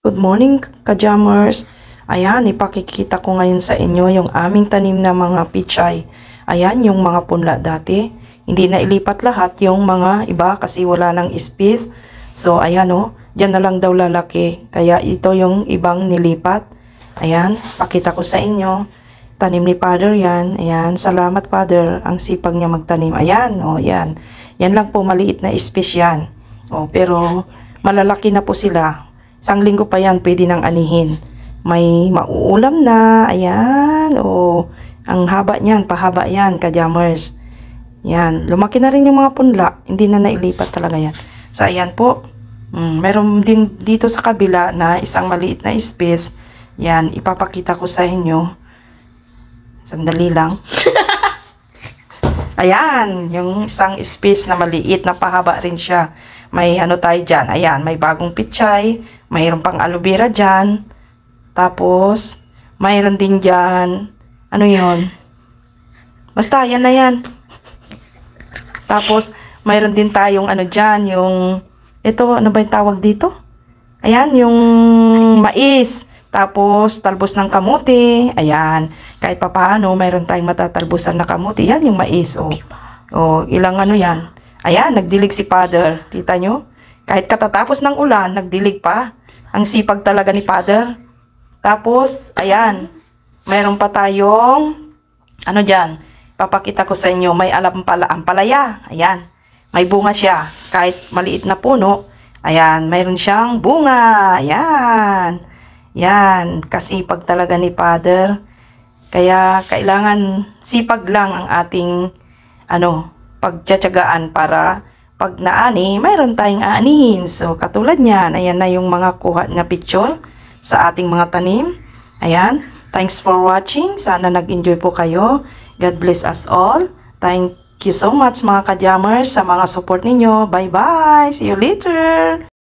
Good morning, ka-jammers. Ayan, ipakikita ko ngayon sa inyo yung aming tanim na mga pichay. Ayan, yung mga punla dati. Hindi na ilipat lahat yung mga iba kasi wala nang space. So, ayan o, dyan na lang daw lalaki. Kaya ito yung ibang nilipat. Ayan, pakita ko sa inyo. Tanim ni Father yan. Ayan, salamat Father. Ang sipag niya magtanim. Ayan, o, yan. Yan lang po, maliit na space yan. O, pero malalaki na po sila. Isang linggo pa yan, pwede nang anihin. May mauulam na. Ayan. O, ang haba niyan. Pahaba yan, ka-jammers. Yan. Lumaki na rin yung mga punla. Hindi na nailipat talaga yan. So, ayan po. Meron din dito sa kabila na isang maliit na space. Yan. Ipapakita ko sa inyo. Sandali lang. Ayan. Yung isang space na maliit na pahaba rin siya. May ano tayo dyan. Ayan, may bagong pichay. Mayroon pang aloe vera dyan. Tapos, mayroon din dyan. Ano yon? Basta, yan na yan. Tapos, mayroon din tayong ano dyan. Yung, ito, ano ba yung tawag dito? Ayan, yung mais. Tapos, talbos ng kamuti. Ayan. Kahit papaano, mayroon tayong matatalbusan na kamuti. Yan yung mais. O ilang ano yan. Ayan, nagdilig si Father. Kita nyo? Kahit katatapos ng ulan, nagdilig pa. Ang sipag talaga ni Father. Tapos, ayan. Mayroon pa tayong, ano dyan? Papakita ko sa inyo, may ampalaya. Ayan. May bunga siya. Kahit maliit na puno, ayan, mayroon siyang bunga. Ayan. Yan. Kasipag talaga ni Father. Kaya, kailangan sipag lang ang ating, pagtsatsagaan para pag naani, mayroon tayong aanihin. So, katulad niyan, ayan na yung mga kuha na picture sa ating mga tanim. Ayan. Thanks for watching. Sana nag-enjoy po kayo. God bless us all. Thank you so much mga ka-jammers sa mga support ninyo. Bye-bye. See you later.